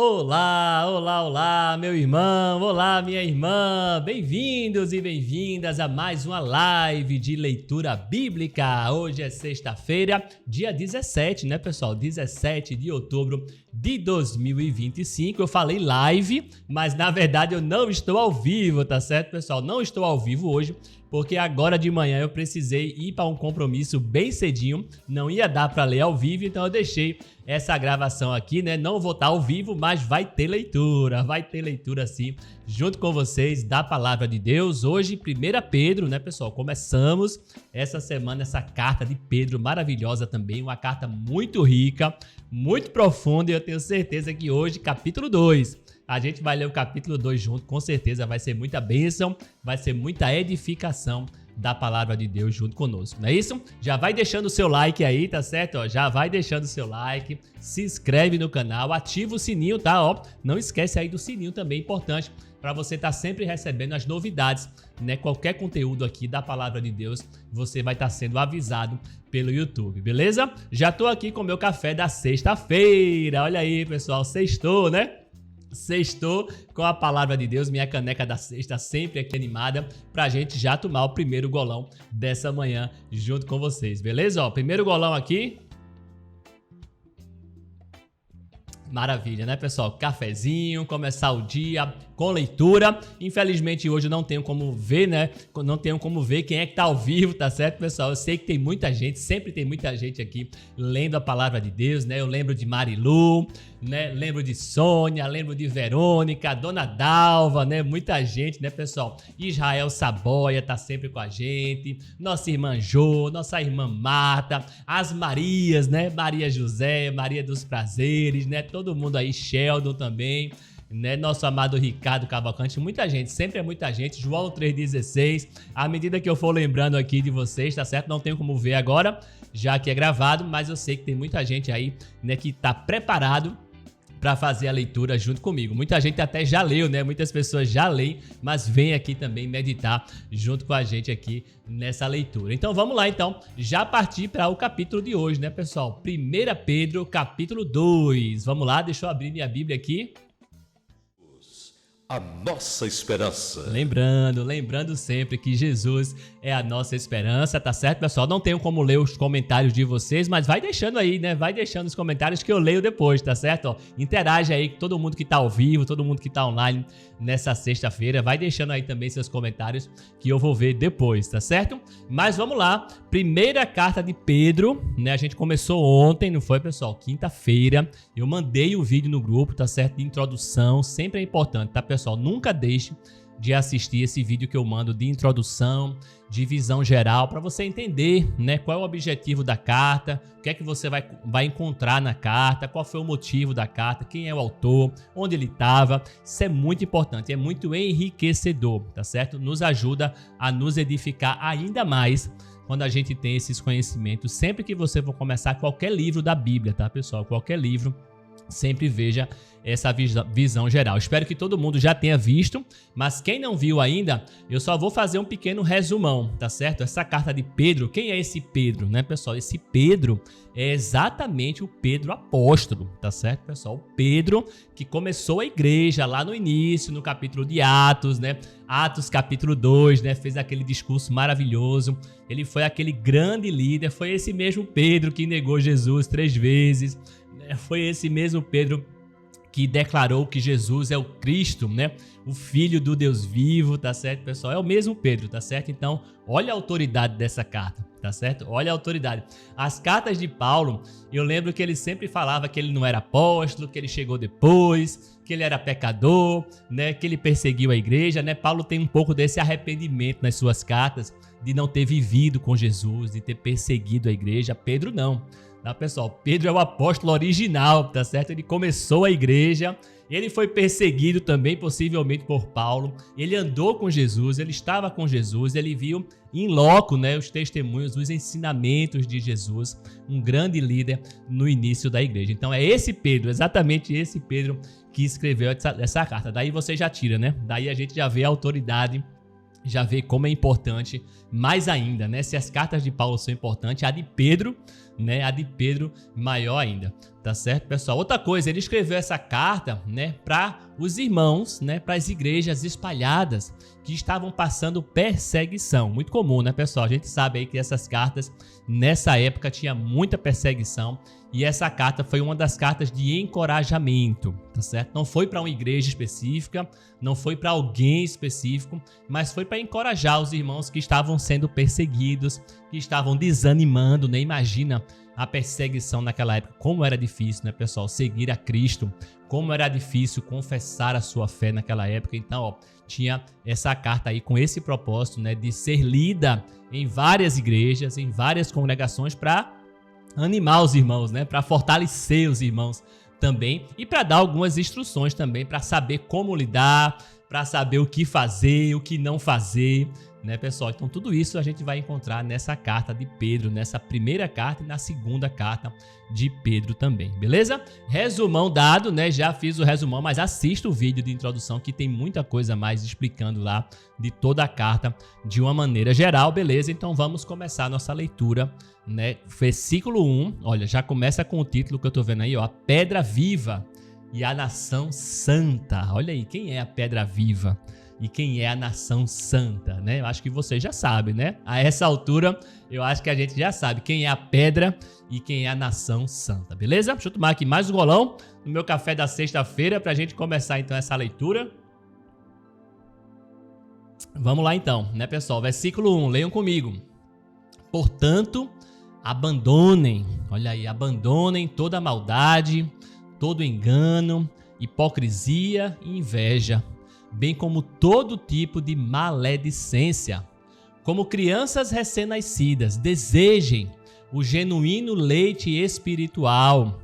Olá, olá, olá, meu irmão, olá, minha irmã, bem-vindos e bem-vindas a mais uma live de leitura bíblica. Hoje é sexta-feira, dia 17, né, pessoal? 17 de outubro de 2025. Eu falei live, mas na verdade eu não estou ao vivo, tá certo, pessoal? Não estou ao vivo hoje, porque agora de manhã eu precisei ir para um compromisso bem cedinho, não ia dar para ler ao vivo, então eu deixei essa gravação aqui, né? Não vou estar ao vivo, mas vai ter leitura sim, junto com vocês da Palavra de Deus. Hoje, 1 Pedro, né, pessoal? Começamos essa semana essa carta de Pedro maravilhosa também, uma carta muito rica, muito profunda, e eu tenho certeza que hoje, capítulo 2, a gente vai ler o capítulo 2 junto, com certeza vai ser muita bênção, vai ser muita edificação da Palavra de Deus junto conosco, não é isso? Já vai deixando o seu like aí, tá certo? Ó, já vai deixando o seu like, se inscreve no canal, ativa o sininho, tá? Ó, não esquece aí do sininho também, importante, para você estar sempre recebendo as novidades, né? Qualquer conteúdo aqui da Palavra de Deus, você vai estar sendo avisado pelo YouTube, beleza? Já tô aqui com o meu café da sexta-feira, olha aí, pessoal, sextou, né? Sextou com a Palavra de Deus, minha caneca da sexta sempre aqui animada pra gente já tomar o primeiro golão dessa manhã junto com vocês, beleza? Ó, primeiro golão aqui. Maravilha, né, pessoal? Cafezinho, começar o dia com leitura. Infelizmente hoje eu não tenho como ver, né? Não tenho como ver quem é que tá ao vivo, tá certo, pessoal? Eu sei que tem muita gente, sempre tem muita gente aqui lendo a Palavra de Deus, né? Eu lembro de Marilu, né? Lembro de Sônia, lembro de Verônica, Dona Dalva, né? Muita gente, né, pessoal? Israel Saboia tá sempre com a gente, nossa irmã Jô, nossa irmã Marta, as Marias, né? Maria José, Maria dos Prazeres, né? Todo mundo aí, Sheldon também, né? Nosso amado Ricardo Cavalcante, muita gente, sempre é muita gente. João 3,16, à medida que eu for lembrando aqui de vocês, tá certo? Não tenho como ver agora, já que é gravado, mas eu sei que tem muita gente aí, né, que tá preparado para fazer a leitura junto comigo. Muita gente até já leu, né? Muitas pessoas já leem, mas vem aqui também meditar junto com a gente aqui nessa leitura. Então vamos lá, então, já partir para o capítulo de hoje, né, pessoal? 1 Pedro, capítulo 2. Vamos lá, deixa eu abrir minha Bíblia aqui. A nossa esperança. Lembrando sempre que Jesus é a nossa esperança, tá certo, pessoal? Não tenho como ler os comentários de vocês, mas vai deixando aí, né? Vai deixando os comentários que eu leio depois, tá certo? Ó, interage aí com todo mundo que tá ao vivo, todo mundo que tá online nessa sexta-feira. Vai deixando aí também seus comentários que eu vou ver depois, tá certo? Mas vamos lá. Primeira carta de Pedro, né? A gente começou ontem, não foi, pessoal? Quinta-feira. Eu mandei o vídeo no grupo, tá certo? De introdução. Sempre é importante, tá, pessoal? Nunca deixe de assistir esse vídeo que eu mando de introdução, de visão geral, para você entender, né, qual é o objetivo da carta, o que é que você vai encontrar na carta, qual foi o motivo da carta, quem é o autor, onde ele estava. Isso é muito importante, é muito enriquecedor, tá certo? Nos ajuda a nos edificar ainda mais quando a gente tem esses conhecimentos. Sempre que você for começar qualquer livro da Bíblia, tá, pessoal? Qualquer livro, sempre veja essa visão geral. Espero que todo mundo já tenha visto, mas quem não viu ainda, eu só vou fazer um pequeno resumão, tá certo? Essa carta de Pedro, quem é esse Pedro, né, pessoal? Esse Pedro é exatamente o Pedro apóstolo, tá certo, pessoal? O Pedro que começou a igreja lá no início, no capítulo de Atos, né? Atos capítulo 2, né? Fez aquele discurso maravilhoso. Ele foi aquele grande líder, foi esse mesmo Pedro que negou Jesus 3 vezes, né? Foi esse mesmo Pedro que declarou que Jesus é o Cristo, né? O Filho do Deus vivo, tá certo, pessoal? É o mesmo Pedro, tá certo? Então, olha a autoridade dessa carta, tá certo? Olha a autoridade. As cartas de Paulo, eu lembro que ele sempre falava que ele não era apóstolo, que ele chegou depois, que ele era pecador, né? Que ele perseguiu a igreja, né? Paulo tem um pouco desse arrependimento nas suas cartas, de não ter vivido com Jesus, de ter perseguido a igreja. Pedro não. Tá, pessoal? Pedro é o apóstolo original, tá certo? Ele começou a igreja, ele foi perseguido também, possivelmente por Paulo. Ele andou com Jesus, ele estava com Jesus, ele viu em loco, né, os testemunhos, os ensinamentos de Jesus, um grande líder no início da igreja. Então é esse Pedro, exatamente esse Pedro que escreveu essa carta. Daí você já tira, né? Daí a gente já vê a autoridade, já vê como é importante, mais ainda, né? Se as cartas de Paulo são importantes, a de Pedro né? A de Pedro maior ainda, tá certo, pessoal? Outra coisa, ele escreveu essa carta, né, para os irmãos, né, para as igrejas espalhadas que estavam passando perseguição. Muito comum, né, pessoal? A gente sabe aí que essas cartas, nessa época, tinha muita perseguição. E essa carta foi uma das cartas de encorajamento, tá certo? Não foi para uma igreja específica, não foi para alguém específico, mas foi para encorajar os irmãos que estavam sendo perseguidos, que estavam desanimando, né? Imagina a perseguição naquela época, como era difícil, né, pessoal? Seguir a Cristo, como era difícil confessar a sua fé naquela época. Então, ó, tinha essa carta aí com esse propósito, né, de ser lida em várias igrejas, em várias congregações para animar os irmãos, né? Para fortalecer os irmãos também e para dar algumas instruções também para saber como lidar, para saber o que fazer, o que não fazer, né, pessoal? Então tudo isso a gente vai encontrar nessa carta de Pedro, nessa primeira carta e na segunda carta de Pedro também, beleza? Resumão dado, né? Já fiz o resumão, mas assista o vídeo de introdução que tem muita coisa mais explicando lá de toda a carta de uma maneira geral, beleza? Então vamos começar a nossa leitura, né? Versículo 1, olha, já começa com o título que eu tô vendo aí, ó, a Pedra Viva e a Nação Santa. Olha aí, quem é a Pedra Viva e quem é a Nação Santa, né? Eu acho que vocês já sabem, né? A essa altura, eu acho que a gente já sabe quem é a Pedra e quem é a Nação Santa, beleza? Deixa eu tomar aqui mais um golão no meu café da sexta-feira pra gente começar então essa leitura. Vamos lá então, né, pessoal? Versículo 1, leiam comigo. Portanto, abandonem, olha aí, abandonem toda maldade, todo engano, hipocrisia e inveja, bem como todo tipo de maledicência. Como crianças recém-nascidas, desejem o genuíno leite espiritual,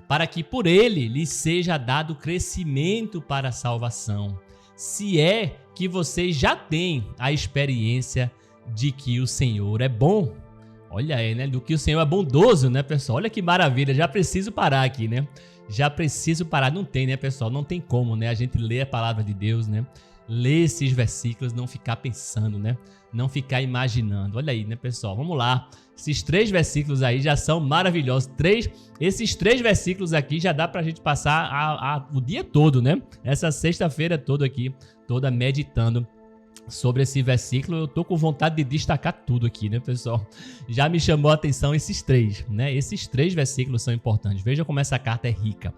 para que por ele lhes seja dado crescimento para a salvação, se é que vocês já têm a experiência de que o Senhor é bom. Olha aí, né? Do que o Senhor é bondoso, né, pessoal? Olha que maravilha, já preciso parar aqui, né? Já preciso parar, não tem, né, pessoal? Não tem como, né? A gente lê a palavra de Deus, né? Ler esses versículos, não ficar pensando, né? Não ficar imaginando. Olha aí, né, pessoal? Vamos lá. Esses 3 versículos aí já são maravilhosos. Esses 3 versículos aqui já dá pra gente passar o dia todo, né? Essa sexta-feira toda aqui, toda meditando sobre esse versículo. Eu tô com vontade de destacar tudo aqui, né, pessoal? Já me chamou a atenção esses 3, né? Esses 3 versículos são importantes. Veja como essa carta é rica.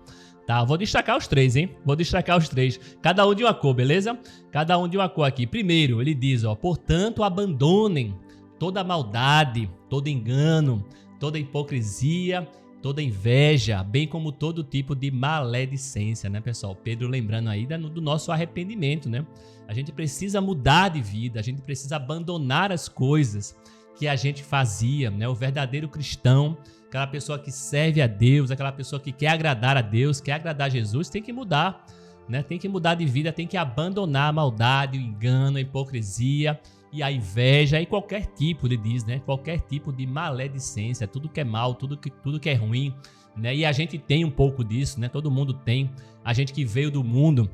Tá, vou destacar os 3, hein? Vou destacar os 3. Cada um de uma cor, beleza? Cada um de uma cor aqui. Primeiro, ele diz, ó, portanto, abandonem toda maldade, todo engano, toda hipocrisia, toda inveja, bem como todo tipo de maledicência, né, pessoal? Pedro lembrando aí do nosso arrependimento, né? A gente precisa mudar de vida, a gente precisa abandonar as coisas que a gente fazia, né? O verdadeiro cristão, aquela pessoa que serve a Deus, aquela pessoa que quer agradar a Deus, quer agradar a Jesus, tem que mudar, né? Tem que mudar de vida, tem que abandonar a maldade, o engano, a hipocrisia e a inveja e qualquer tipo, ele diz, né? Qualquer tipo de maledicência, tudo que é mal, tudo que é ruim, né? E a gente tem um pouco disso, né? Todo mundo tem. A gente que veio do mundo,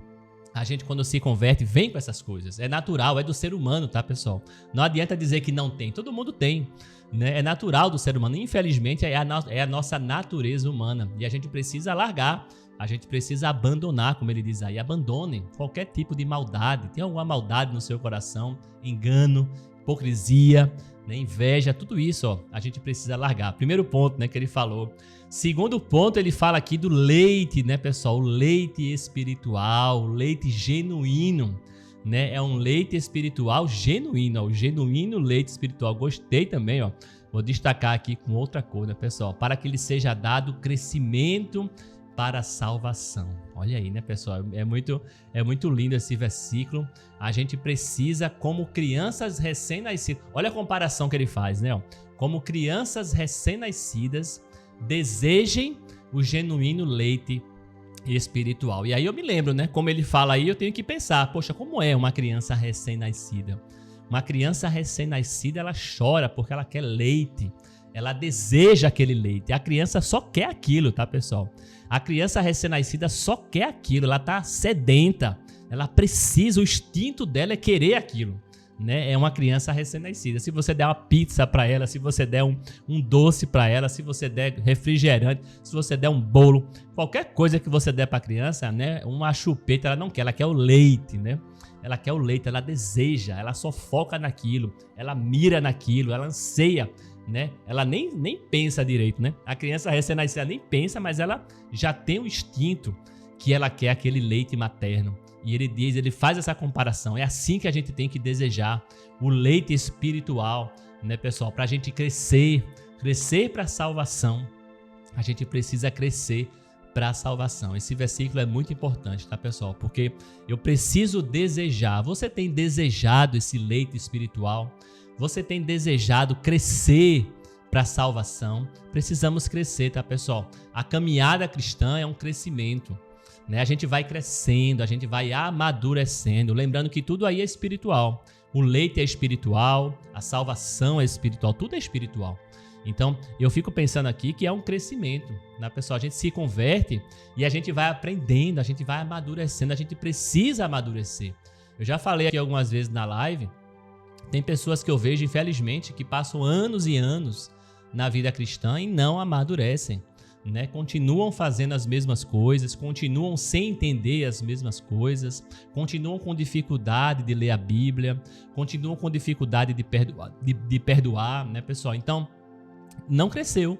a gente quando se converte vem com essas coisas. É natural, é do ser humano, tá, pessoal? Não adianta dizer que não tem, todo mundo tem, né? É natural do ser humano. Infelizmente é a nossa natureza humana e a gente precisa largar. A gente precisa abandonar, como ele diz aí, abandonem qualquer tipo de maldade. Tem alguma maldade no seu coração, engano, hipocrisia, né, inveja, tudo isso, ó, a gente precisa largar. Primeiro ponto, né, que ele falou. Segundo ponto, ele fala aqui do leite, né, pessoal? O leite espiritual, o leite genuíno, né? É um leite espiritual genuíno, ó, o genuíno leite espiritual. Gostei também, ó. Vou destacar aqui com outra cor, né, pessoal? Para que lhe seja dado crescimento para a salvação. Olha aí, né, pessoal? É muito lindo esse versículo. A gente precisa, como crianças recém-nascidas, olha a comparação que ele faz, né? Como crianças recém-nascidas, desejem o genuíno leite espiritual. E aí eu me lembro, né? Como ele fala aí, eu tenho que pensar, poxa, como é uma criança recém-nascida? Uma criança recém-nascida, ela chora porque ela quer leite. Ela deseja aquele leite. A criança só quer aquilo, tá, pessoal? A criança recém-nascida só quer aquilo. Ela tá sedenta. Ela precisa, o instinto dela é querer aquilo, né, é uma criança recém-nascida. Se você der uma pizza para ela, se você der um doce para ela, se você der refrigerante, se você der um bolo, qualquer coisa que você der para a criança, né, uma chupeta, ela não quer, ela quer o leite, né? Ela quer o leite, ela deseja, ela só foca naquilo, ela mira naquilo, ela anseia, né? Ela nem pensa direito, né? A criança recém-nascida nem pensa, mas ela já tem o instinto que ela quer aquele leite materno. E ele faz essa comparação. É assim que a gente tem que desejar o leite espiritual, né, pessoal? Para a gente crescer para a salvação, a gente precisa crescer para a salvação. Esse versículo é muito importante, tá, pessoal? Porque eu preciso desejar. Você tem desejado esse leite espiritual? Você tem desejado crescer para a salvação? Precisamos crescer, tá, pessoal? A caminhada cristã é um crescimento, né? A gente vai crescendo, a gente vai amadurecendo, lembrando que tudo aí é espiritual. O leite é espiritual, a salvação é espiritual, tudo é espiritual. Então, eu fico pensando aqui que é um crescimento, né, pessoal? A gente se converte e a gente vai aprendendo, a gente vai amadurecendo, a gente precisa amadurecer. Eu já falei aqui algumas vezes na live, tem pessoas que eu vejo, infelizmente, que passam anos e anos na vida cristã e não amadurecem, né? Continuam fazendo as mesmas coisas, continuam sem entender as mesmas coisas, continuam com dificuldade de ler a Bíblia, continuam com dificuldade de perdoar, né, pessoal? Então, não cresceu.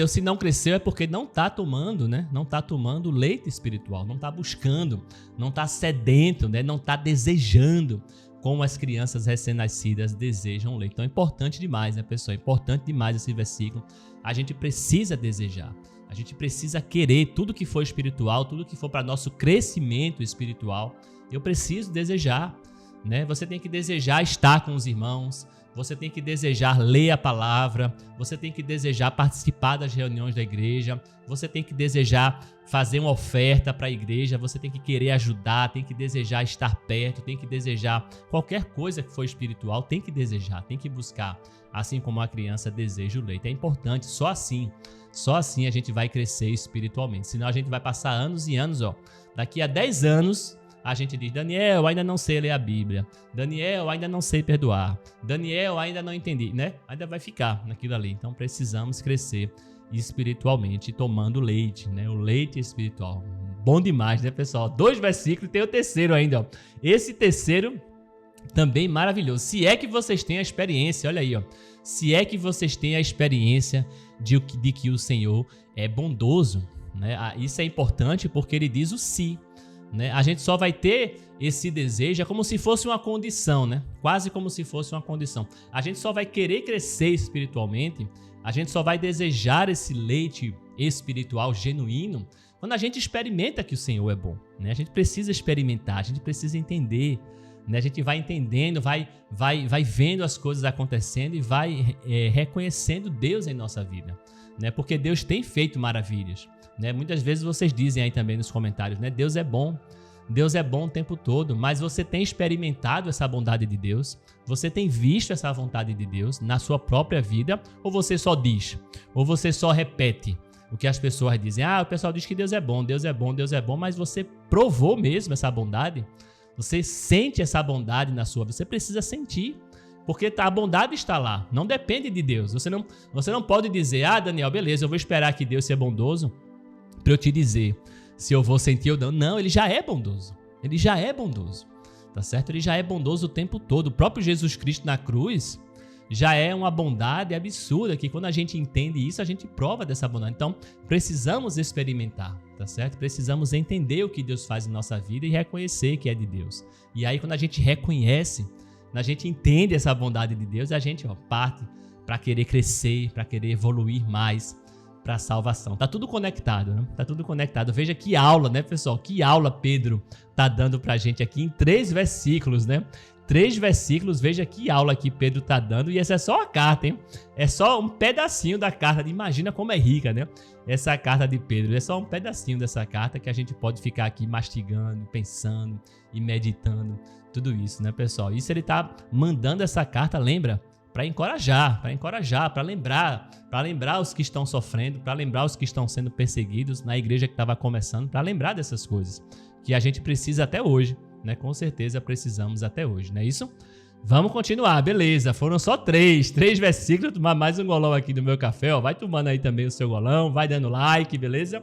Se não cresceu é porque não está tomando, né? Não está tomando leite espiritual, não está buscando, não está sedento, né? Não está desejando como as crianças recém-nascidas desejam leite. Então é importante demais, né, pessoal? É importante demais esse versículo. A gente precisa desejar, a gente precisa querer tudo que for espiritual, tudo que for para nosso crescimento espiritual. Eu preciso desejar, né? Você tem que desejar estar com os irmãos, você tem que desejar ler a palavra, você tem que desejar participar das reuniões da igreja, você tem que desejar fazer uma oferta para a igreja, você tem que querer ajudar, tem que desejar estar perto, tem que desejar qualquer coisa que for espiritual, tem que desejar, tem que buscar, assim como a criança deseja o leite. É importante, só assim a gente vai crescer espiritualmente, senão a gente vai passar anos e anos, daqui a 10 anos, a gente diz, Daniel, ainda não sei ler a Bíblia. Daniel, ainda não sei perdoar. Daniel, ainda não entendi, né? Ainda vai ficar naquilo ali. Então, precisamos crescer espiritualmente, tomando leite, né? O leite espiritual. Bom demais, né, pessoal? 2 versículos, tem o terceiro ainda, ó. Esse terceiro também maravilhoso. Se é que vocês têm a experiência, olha aí, ó. Se é que vocês têm a experiência de que o Senhor é bondoso, né? Isso é importante porque ele diz o se. Né? A gente só vai ter esse desejo, é como se fosse uma condição, né? Quase como se fosse uma condição. A gente só vai querer crescer espiritualmente, a gente só vai desejar esse leite espiritual genuíno quando a gente experimenta que o Senhor é bom, né? A gente precisa experimentar, a gente precisa entender, né? A gente vai entendendo, vai vendo as coisas acontecendo e vai reconhecendo Deus em nossa vida, né? Porque Deus tem feito maravilhas. Né? Muitas vezes vocês dizem aí também nos comentários, né? Deus é bom o tempo todo, mas você tem experimentado essa bondade de Deus? Você tem visto essa vontade de Deus na sua própria vida? Ou você só diz? Ou você só repete o que as pessoas dizem? O pessoal diz que Deus é bom, Deus é bom, Deus é bom, mas você provou mesmo essa bondade? Você sente essa bondade na sua vida? Você precisa sentir. Porque a bondade está lá, não depende de Deus. Você não pode dizer, Daniel, beleza, eu vou esperar que Deus seja bondoso para eu te dizer se eu vou sentir ou não. Não, ele já é bondoso. Ele já é bondoso, tá certo? Ele já é bondoso o tempo todo. O próprio Jesus Cristo na cruz já é uma bondade absurda, que quando a gente entende isso, a gente prova dessa bondade. Então, precisamos experimentar, tá certo? Precisamos entender o que Deus faz em nossa vida e reconhecer que é de Deus. E aí, quando a gente reconhece, a gente entende essa bondade de Deus, a gente parte para querer crescer, para querer evoluir mais para a salvação. Tá tudo conectado, né? Tá tudo conectado. Veja que aula, né, pessoal? Que aula Pedro tá dando pra gente aqui em 3 versículos, né? 3 versículos, veja que aula que Pedro tá dando. E essa é só a carta, hein? É só um pedacinho da carta. Imagina como é rica, né? Essa carta de Pedro. É só um pedacinho dessa carta que a gente pode ficar aqui mastigando, pensando e meditando. Tudo isso, né, pessoal? Isso ele tá mandando essa carta, lembra? Para encorajar, para lembrar os que estão sofrendo, para lembrar os que estão sendo perseguidos na igreja que estava começando, para lembrar dessas coisas que a gente precisa até hoje, né? Com certeza precisamos até hoje, não é isso? Vamos continuar, beleza. Foram só três versículos. Tomar mais um golão aqui do meu café, ó. Vai tomando aí também o seu golão, vai dando like, beleza?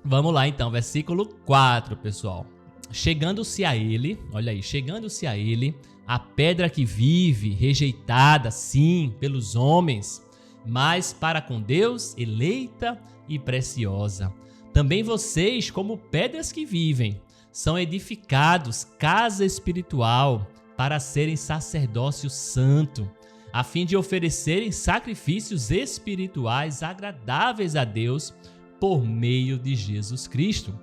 Vamos lá então, versículo 4, pessoal. Chegando-se a ele, olha aí, chegando-se a ele, a pedra que vive, rejeitada, sim, pelos homens, mas para com Deus, eleita e preciosa. Também vocês, como pedras que vivem, são edificados casa espiritual para serem sacerdócio santo, a fim de oferecerem sacrifícios espirituais agradáveis a Deus por meio de Jesus Cristo.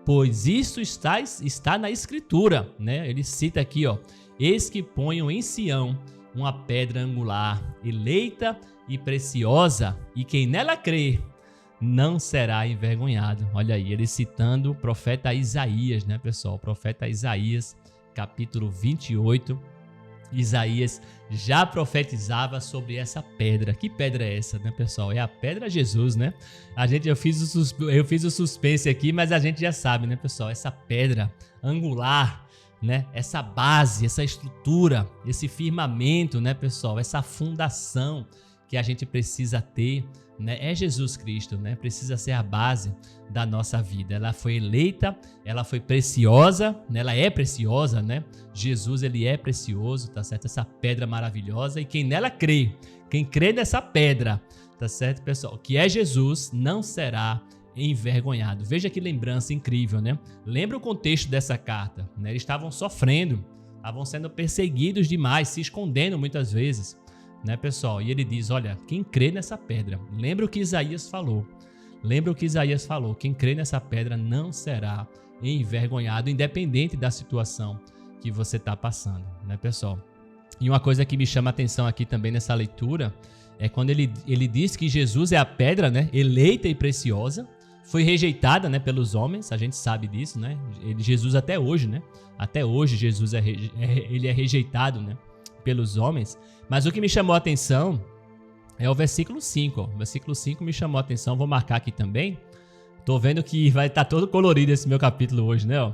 Pois isso está na Escritura, né? Ele cita aqui, ó, eis que ponho em Sião uma pedra angular, eleita e preciosa, e quem nela crê não será envergonhado. Olha aí, ele citando o profeta Isaías, né, pessoal? O profeta Isaías, capítulo 28. Isaías já profetizava sobre essa pedra. Que pedra é essa, né, pessoal? É a pedra Jesus, né? Eu fiz o suspense aqui, mas a gente já sabe, né, pessoal? Essa pedra angular, né? Essa base, essa estrutura, esse firmamento, né, pessoal? Essa fundação que a gente precisa ter, né? É Jesus Cristo, né? Precisa ser a base da nossa vida. Ela foi eleita, ela foi preciosa, né? Ela é preciosa, né? Jesus, ele é precioso, tá certo? Essa pedra maravilhosa, e quem nela crê, quem crê nessa pedra, tá certo, pessoal? Que é Jesus, não será envergonhado. Veja que lembrança incrível, né? Lembra o contexto dessa carta, né? Eles estavam sofrendo, estavam sendo perseguidos demais, se escondendo muitas vezes, né, pessoal? E ele diz, olha, quem crê nessa pedra, lembra o que Isaías falou, quem crê nessa pedra não será envergonhado, independente da situação que você está passando, né, pessoal? E uma coisa que me chama a atenção aqui também nessa leitura é quando ele diz que Jesus é a pedra, né, eleita e preciosa, foi rejeitada, né, pelos homens, a gente sabe disso, né? Jesus até hoje, né? Até hoje Jesus ele é rejeitado, né, pelos homens. Mas o que me chamou a atenção é o versículo 5. Ó. O versículo 5 me chamou a atenção, vou marcar aqui também. Tô vendo que vai estar todo colorido esse meu capítulo hoje, né? Ó.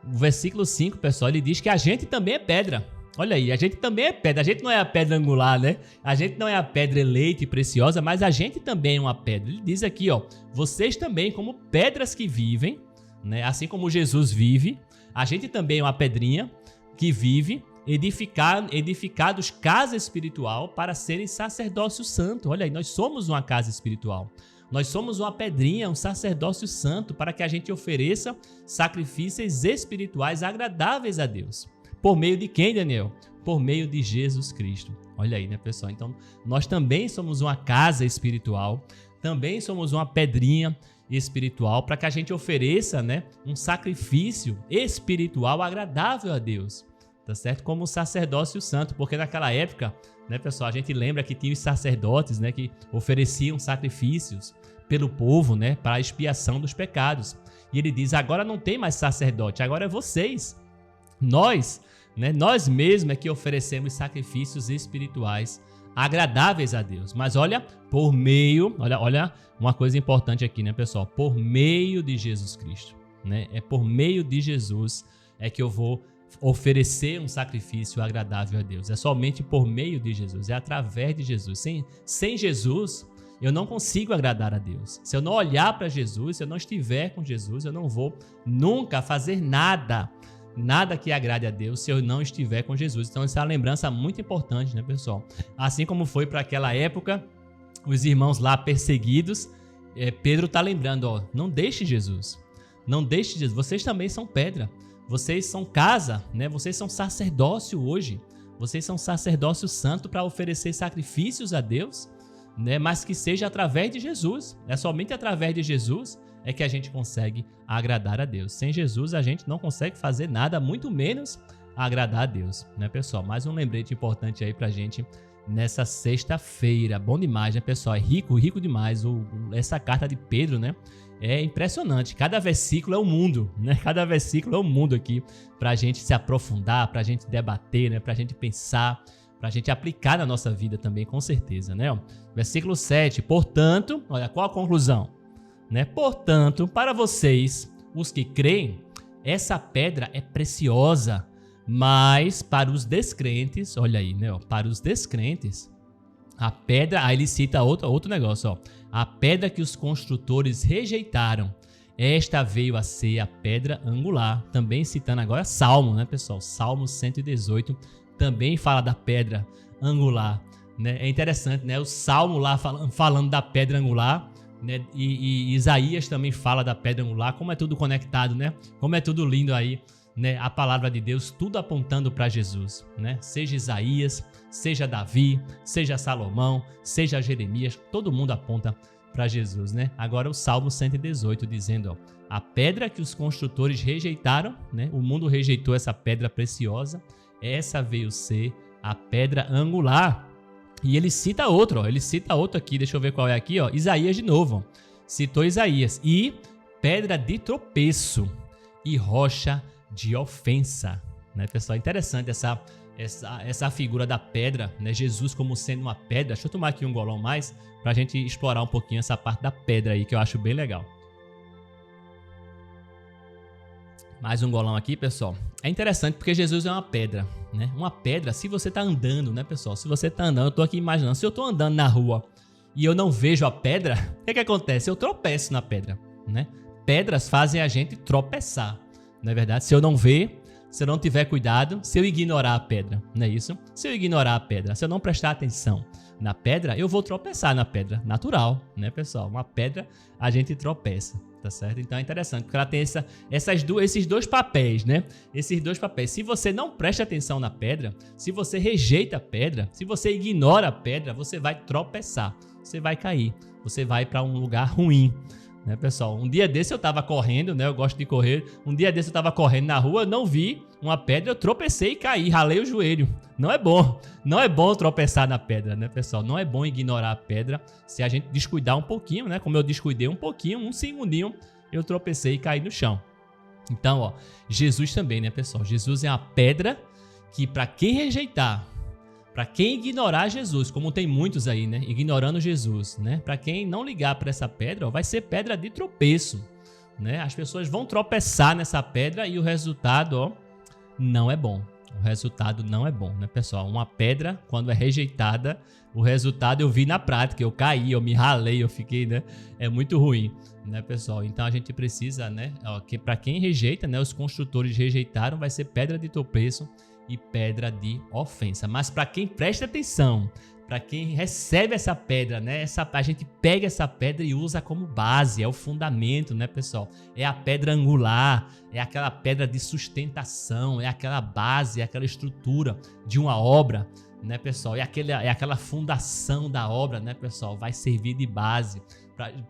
O versículo 5, pessoal, ele diz que a gente também é pedra. Olha aí, a gente também é pedra. A gente não é a pedra angular, né? A gente não é a pedra eleita e preciosa, mas a gente também é uma pedra. Ele diz aqui, ó, vocês também, como pedras que vivem, né? Assim como Jesus vive, a gente também é uma pedrinha que vive, edificados casa espiritual para serem sacerdócio santo. Olha aí, nós somos uma casa espiritual. Nós somos uma pedrinha, um sacerdócio santo para que a gente ofereça sacrifícios espirituais agradáveis a Deus. Por meio de quem, Daniel? Por meio de Jesus Cristo. Olha aí, né, pessoal? Então, nós também somos uma casa espiritual, também somos uma pedrinha espiritual para que a gente ofereça, né, um sacrifício espiritual agradável a Deus. Tá certo? Como o sacerdócio santo, porque naquela época, né, pessoal, a gente lembra que tinha os sacerdotes, né, que ofereciam sacrifícios pelo povo, né, para a expiação dos pecados. E ele diz, agora não tem mais sacerdote, agora é vocês. Nós, né, nós mesmos é que oferecemos sacrifícios espirituais agradáveis a Deus. Mas olha, por meio, olha uma coisa importante aqui, né, pessoal? Por meio de Jesus Cristo, né? É por meio de Jesus é que eu vou oferecer um sacrifício agradável a Deus. É somente por meio de Jesus, é através de Jesus. Sem Jesus, eu não consigo agradar a Deus. Se eu não olhar para Jesus, se eu não estiver com Jesus, eu não vou nunca fazer nada que agrade a Deus se eu não estiver com Jesus. Então, essa é uma lembrança muito importante, né, pessoal? Assim como foi para aquela época, os irmãos lá perseguidos, Pedro está lembrando, ó, não deixe Jesus. Não deixe Jesus. Vocês também são pedra. Vocês são casa, né? Vocês são sacerdócio hoje. Vocês são sacerdócio santo para oferecer sacrifícios a Deus, né? Mas que seja através de Jesus. É somente através de Jesus é que a gente consegue agradar a Deus. Sem Jesus a gente não consegue fazer nada, muito menos agradar a Deus, né, pessoal? Mais um lembrete importante aí pra gente nessa sexta-feira. Bom demais, né, pessoal? É rico demais. Essa carta de Pedro, né? É impressionante. Cada versículo é um mundo, né? Cada versículo é um mundo aqui pra gente se aprofundar, pra gente debater, né? Pra gente pensar, pra gente aplicar na nossa vida também, com certeza, né? Versículo 7. Portanto, olha, qual a conclusão? Né? Portanto, para vocês, os que creem, essa pedra é preciosa, Mas para os descrentes, olha aí, né? Ó, para os descrentes, a pedra, aí ele cita outro negócio, ó. A pedra que os construtores rejeitaram, esta veio a ser a pedra angular. Também citando agora Salmo, né, pessoal? Salmo 118 também fala da pedra angular, né? É interessante, né? O Salmo lá falando da pedra angular, né? E Isaías também fala da pedra angular. Como é tudo conectado, né? Como é tudo lindo aí, né? A palavra de Deus, tudo apontando para Jesus, né? Seja Isaías, seja Davi, seja Salomão, seja Jeremias, todo mundo aponta para Jesus, né? Agora o Salmo 118 dizendo, ó, a pedra que os construtores rejeitaram, né? O mundo rejeitou essa pedra preciosa, essa veio ser a pedra angular. E ele cita outro, ó, ele cita outro aqui, deixa eu ver qual é aqui, ó, Isaías de novo, ó. Citou Isaías, e pedra de tropeço e rocha de ofensa, né, pessoal? Interessante essa figura da pedra, né? Jesus como sendo uma pedra. Deixa eu tomar aqui um golão mais pra gente explorar um pouquinho essa parte da pedra aí, que eu acho bem legal. Mais um golão aqui, pessoal. É interessante porque Jesus é uma pedra, né? Uma pedra, se você tá andando, né, pessoal? Se você tá andando, eu tô aqui imaginando, se eu tô andando na rua e eu não vejo a pedra, o que acontece? Eu tropeço na pedra, né? Pedras fazem a gente tropeçar, não é verdade? Se eu não ver, se eu não tiver cuidado, se eu ignorar a pedra, não é isso? Se eu ignorar a pedra, se eu não prestar atenção na pedra, eu vou tropeçar na pedra. Natural, né, pessoal? Uma pedra, a gente tropeça, tá certo? Então é interessante, porque ela tem esses dois papéis, né? Esses dois papéis. Se você não presta atenção na pedra, se você rejeita a pedra, se você ignora a pedra, você vai tropeçar, você vai cair, você vai para um lugar ruim, né, pessoal? Um dia desse eu tava correndo, né? Eu gosto de correr. Um dia desse eu tava correndo na rua, não vi uma pedra, eu tropecei e caí, ralei o joelho. Não é bom. Não é bom tropeçar na pedra, né, pessoal? Não é bom ignorar a pedra. Se a gente descuidar um pouquinho, né? Como eu descuidei um pouquinho, um segundinho, eu tropecei e caí no chão. Então, ó, Jesus também, né, pessoal? Jesus é a pedra que, para quem rejeitar, para quem ignorar Jesus, como tem muitos aí, né, ignorando Jesus, né? Para quem não ligar para essa pedra, ó, vai ser pedra de tropeço, né? As pessoas vão tropeçar nessa pedra e o resultado, ó, não é bom. O resultado não é bom, né, pessoal? Uma pedra, quando é rejeitada, o resultado eu vi na prática, eu caí, eu me ralei, eu fiquei, né? É muito ruim, né, pessoal? Então a gente precisa, né, ó, que para quem rejeita, né, os construtores rejeitaram, vai ser pedra de tropeço e pedra de ofensa. Mas para quem presta atenção, para quem recebe essa pedra, né, a gente pega essa pedra e usa como base, é o fundamento, né, pessoal? É a pedra angular, é aquela pedra de sustentação, é aquela base, é aquela estrutura de uma obra, né, pessoal? É aquela fundação da obra, né, pessoal? Vai servir de base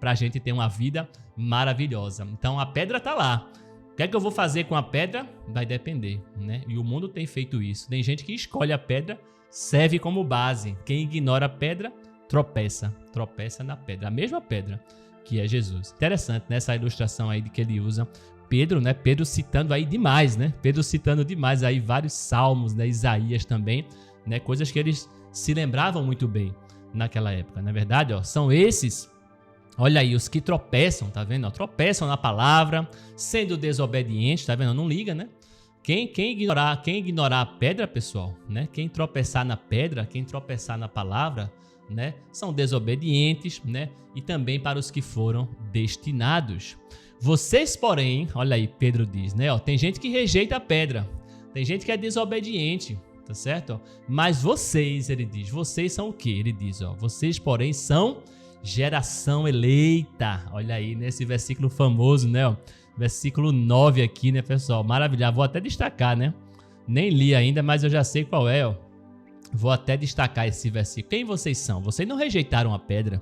para a gente ter uma vida maravilhosa. Então a pedra tá lá. O que é que eu vou fazer com a pedra? Vai depender, né? E o mundo tem feito isso. Tem gente que escolhe a pedra, serve como base. Quem ignora a pedra, tropeça na pedra. A mesma pedra que é Jesus. Interessante, né? Essa ilustração aí de que ele usa. Pedro, né? Pedro citando aí demais, né? Pedro citando demais aí vários salmos, né? Isaías também, né? Coisas que eles se lembravam muito bem naquela época. Na verdade, ó, são esses... Olha aí, os que tropeçam, tá vendo? Tropeçam na palavra, sendo desobedientes, tá vendo? Não liga, né? Quem ignorar a pedra, pessoal, né? Quem tropeçar na pedra, quem tropeçar na palavra, né? São desobedientes, né? E também para os que foram destinados. Vocês, porém, olha aí, Pedro diz, né? Ó, tem gente que rejeita a pedra, tem gente que é desobediente, tá certo? Mas vocês, ele diz, vocês são o quê? Ele diz, ó, vocês, porém, são... geração eleita, olha aí, nesse versículo famoso, né, ó, versículo 9 aqui, né, pessoal, maravilhoso, vou até destacar, né, nem li ainda, mas eu já sei qual é, ó, vou até destacar esse versículo. Quem vocês são? Vocês não rejeitaram a pedra,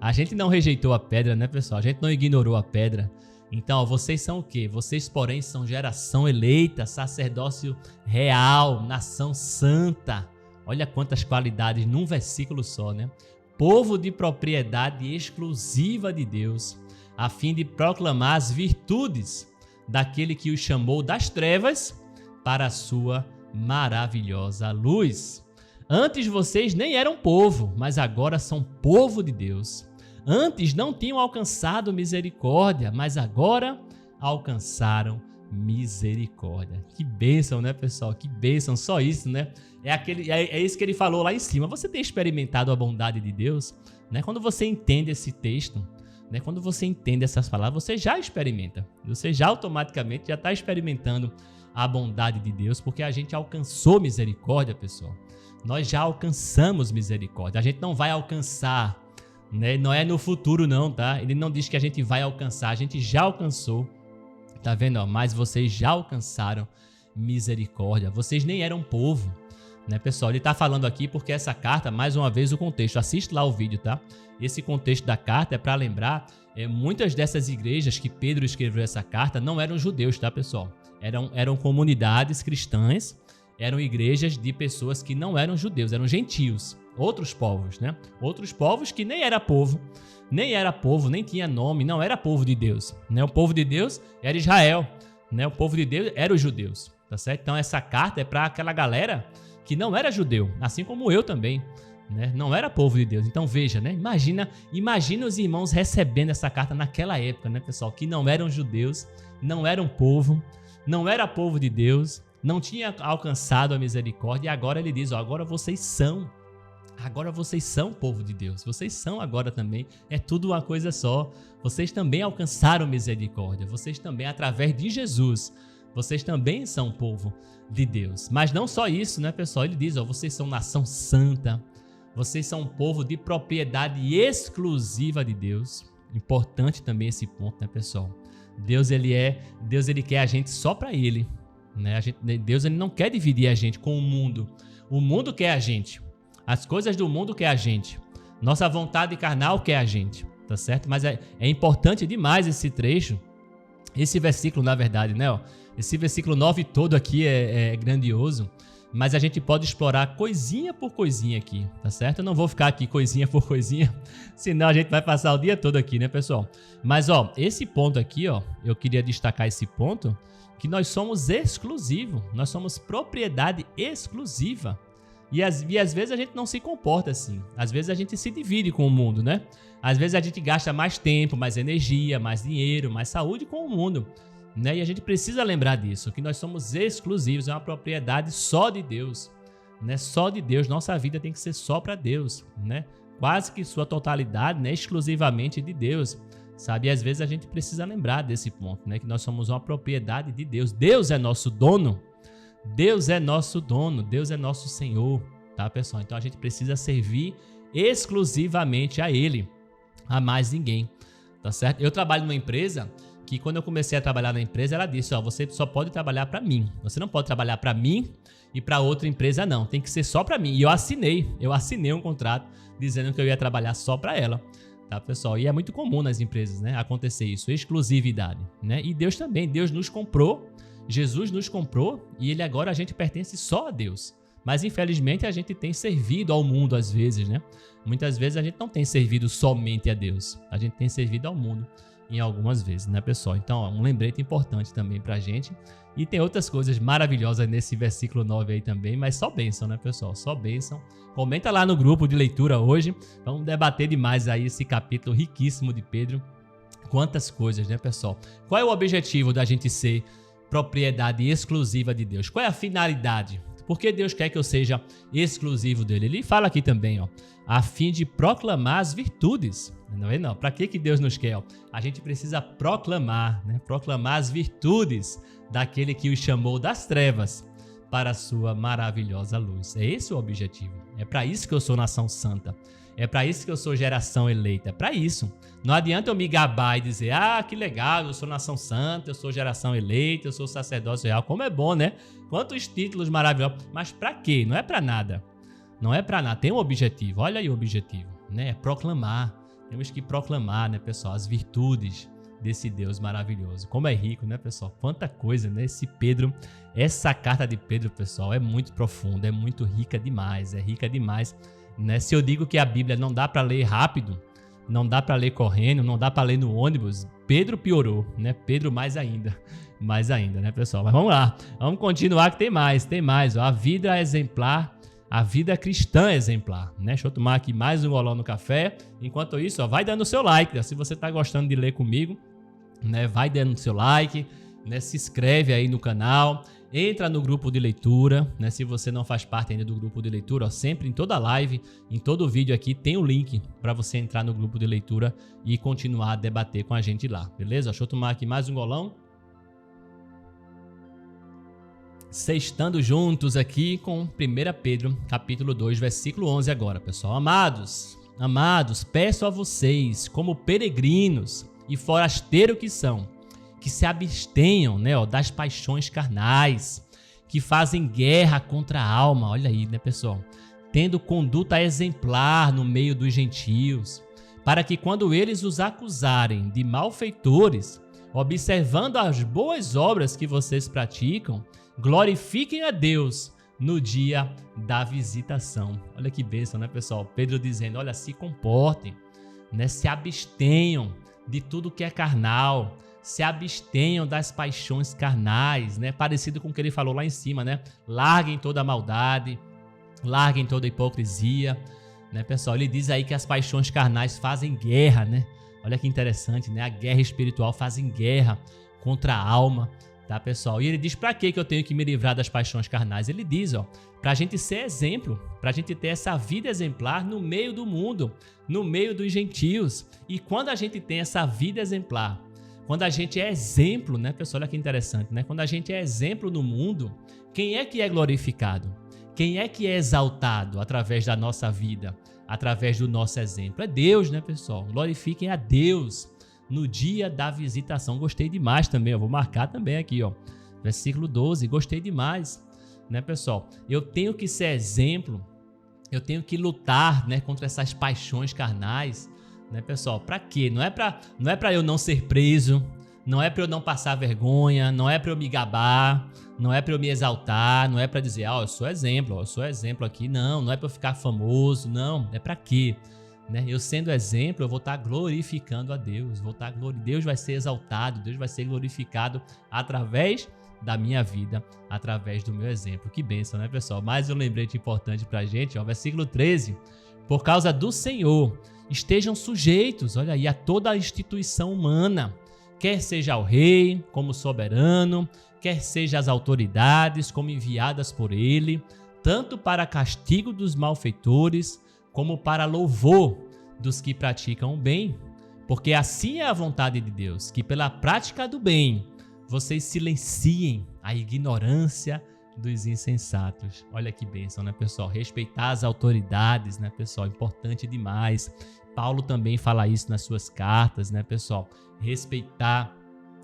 a gente não rejeitou a pedra, né, pessoal, a gente não ignorou a pedra. Então, ó, vocês são o quê? Vocês, porém, são geração eleita, sacerdócio real, nação santa, olha quantas qualidades num versículo só, né? Povo de propriedade exclusiva de Deus, a fim de proclamar as virtudes daquele que os chamou das trevas para a sua maravilhosa luz. Antes vocês nem eram povo, mas agora são povo de Deus. Antes não tinham alcançado misericórdia, mas agora alcançaram misericórdia. Que bênção, né, pessoal? Que bênção, só isso, né? É isso que ele falou lá em cima. Você tem experimentado a bondade de Deus? Né? Quando você entende esse texto, né? Quando você entende essas palavras, você já experimenta. Você já automaticamente já está experimentando a bondade de Deus, porque a gente alcançou misericórdia, pessoal. Nós já alcançamos misericórdia. A gente não vai alcançar, né? Não é no futuro não, tá? Ele não diz que a gente vai alcançar, a gente já alcançou. Tá vendo? Ó? Mas vocês já alcançaram misericórdia. Vocês nem eram povo, né, pessoal? Ele tá falando aqui porque essa carta, mais uma vez o contexto, assiste lá o vídeo, tá? Esse contexto da carta é para lembrar, muitas dessas igrejas que Pedro escreveu essa carta não eram judeus, tá, pessoal? Eram comunidades cristãs, eram igrejas de pessoas que não eram judeus, eram gentios, outros povos, né? Outros povos que nem era povo, nem tinha nome, não era povo de Deus, né? O povo de Deus era Israel, né? O povo de Deus era os judeus, tá certo? Então essa carta é para aquela galera que não era judeu, assim como eu também, né? Não era povo de Deus. Então veja, né? Imagina os irmãos recebendo essa carta naquela época, né, pessoal? Que não eram judeus, não eram povo, não era povo de Deus, não tinha alcançado a misericórdia, e agora ele diz, ó, agora vocês são povo de Deus, vocês são agora também, é tudo uma coisa só, vocês também alcançaram misericórdia, vocês também, através de Jesus, vocês também são povo de Deus. Mas não só isso, né, pessoal? Ele diz, ó, vocês são nação santa, vocês são um povo de propriedade exclusiva de Deus. Importante também esse ponto, né, pessoal? Deus ele quer a gente só para ele, né? Deus ele não quer dividir a gente com o mundo quer a gente, as coisas do mundo quer a gente, nossa vontade carnal quer a gente, tá certo? Mas é importante demais esse trecho, esse versículo, na verdade, né? Ó, esse versículo 9 todo aqui é grandioso, mas a gente pode explorar coisinha por coisinha aqui, tá certo? Eu não vou ficar aqui coisinha por coisinha, senão a gente vai passar o dia todo aqui, né, pessoal? Mas, ó, esse ponto aqui, ó, eu queria destacar esse ponto, que nós somos exclusivos, nós somos propriedade exclusiva. E às vezes a gente não se comporta assim. Às vezes a gente se divide com o mundo, né? Às vezes a gente gasta mais tempo, mais energia, mais dinheiro, mais saúde com o mundo, né? E a gente precisa lembrar disso, que nós somos exclusivos, é uma propriedade só de Deus, né? Só de Deus, nossa vida tem que ser só para Deus, né? Quase que sua totalidade, né? Exclusivamente de Deus, sabe? E às vezes a gente precisa lembrar desse ponto, né? Que nós somos uma propriedade de Deus. Deus é nosso dono. Deus é nosso dono, Deus é nosso Senhor, tá, pessoal? Então a gente precisa servir exclusivamente a Ele, a mais ninguém, tá certo? Eu trabalho numa empresa que quando eu comecei a trabalhar na empresa, ela disse, ó, você só pode trabalhar para mim, você não pode trabalhar para mim e para outra empresa não, tem que ser só para mim. E eu assinei um contrato dizendo que eu ia trabalhar só para ela, tá, pessoal? E é muito comum nas empresas, né, acontecer isso, exclusividade, né? E Deus também, Deus nos comprou, Jesus nos comprou e ele agora a gente pertence só a Deus. Mas infelizmente a gente tem servido ao mundo às vezes, né? Muitas vezes a gente não tem servido somente a Deus. A gente tem servido ao mundo em algumas vezes, né, pessoal? Então, ó, um lembrete importante também pra gente. E tem outras coisas maravilhosas nesse versículo 9 aí também, mas só bênção, né, pessoal? Só bênção. Comenta lá no grupo de leitura hoje. Vamos debater demais aí esse capítulo riquíssimo de Pedro. Quantas coisas, né, pessoal? Qual é o objetivo da gente ser propriedade exclusiva de Deus? Qual é a finalidade? Por que Deus quer que eu seja exclusivo dele? Ele fala aqui também, ó, a fim de proclamar as virtudes. Não é não? Para que Deus nos quer? Ó? A gente precisa proclamar, né? Proclamar as virtudes daquele que os chamou das trevas para a sua maravilhosa luz. É esse o objetivo. É para isso que eu sou nação santa. É para isso que eu sou geração eleita. É para isso. Não adianta eu me gabar e dizer, ah, que legal, eu sou nação santa, eu sou geração eleita, eu sou sacerdócio real. Como é bom, né? Quantos títulos maravilhosos. Mas para quê? Não é para nada. Não é para nada. Tem um objetivo. Olha aí o objetivo, né? É proclamar. Temos que proclamar, né, pessoal, as virtudes desse Deus maravilhoso. Como é rico, né, pessoal? Quanta coisa, né? Essa carta de Pedro, pessoal, é muito profunda, é muito rica demais, né? Se eu digo que a Bíblia não dá para ler rápido, não dá para ler correndo, não dá para ler no ônibus, Pedro piorou, né? Pedro mais ainda, né, pessoal? Mas vamos lá, vamos continuar que tem mais, ó. A vida exemplar, a vida cristã exemplar, né? Deixa eu tomar aqui mais um golão no café. Enquanto isso, ó, vai dando o seu like, ó. Se você tá gostando de ler comigo, né? Vai dando o seu like, né? Se inscreve aí no canal, entra no grupo de leitura, né? Se você não faz parte ainda do grupo de leitura, ó, sempre em toda live, em todo vídeo aqui tem o link para você entrar no grupo de leitura e continuar a debater com a gente lá, beleza? Deixa eu tomar aqui mais um golão. Sextando juntos aqui com 1 Pedro, capítulo 2, versículo 11 agora, pessoal. Amados, peço a vocês, como peregrinos e forasteiros que são, que se abstenham, né, das paixões carnais, que fazem guerra contra a alma, olha aí, né, pessoal? Tendo conduta exemplar no meio dos gentios, para que quando eles os acusarem de malfeitores, observando as boas obras que vocês praticam, glorifiquem a Deus no dia da visitação. Olha que bênção, né, pessoal? Pedro dizendo, olha, se comportem, né? Se abstenham de tudo que é carnal, se abstenham das paixões carnais, né? Parecido com o que ele falou lá em cima, né? Larguem toda a maldade, larguem toda a hipocrisia, né, pessoal? Ele diz aí que as paixões carnais fazem guerra, né? Olha que interessante, né? A guerra espiritual fazem guerra contra a alma, tá, pessoal? E ele diz pra que eu tenho que me livrar das paixões carnais? Ele diz, ó, pra gente ser exemplo, pra gente ter essa vida exemplar no meio do mundo, no meio dos gentios. E quando a gente tem essa vida exemplar, quando a gente é exemplo, né, pessoal? Olha que interessante, né? Quando a gente é exemplo no mundo, quem é que é glorificado? Quem é que é exaltado através da nossa vida, através do nosso exemplo? É Deus, né, pessoal? Glorifiquem a Deus no dia da visitação. Gostei demais também, eu vou marcar também aqui, ó. Versículo 12, gostei demais, né, pessoal? Eu tenho que ser exemplo, eu tenho que lutar, né, contra essas paixões carnais, né, pessoal? Pra quê? Não é pra eu não ser preso, não é pra eu não passar vergonha, não é pra eu me gabar, não é pra eu me exaltar, não é pra dizer, eu sou exemplo aqui, não é pra eu ficar famoso, não, é pra quê? Né? Eu sendo exemplo, eu vou estar glorificando a Deus, Deus vai ser exaltado, Deus vai ser glorificado através da minha vida, através do meu exemplo. Que bênção, né, pessoal? Mais um lembrete importante pra gente, ó, versículo 13. Por causa do Senhor, estejam sujeitos, olha aí, a toda a instituição humana, quer seja ao rei como soberano, quer seja as autoridades como enviadas por ele, tanto para castigo dos malfeitores, como para louvor dos que praticam o bem, porque assim é a vontade de Deus, que pela prática do bem vocês silenciem a ignorância dos insensatos. Olha que bênção, né, pessoal? Respeitar as autoridades, né, pessoal? Importante demais. Paulo também fala isso nas suas cartas, né, pessoal? Respeitar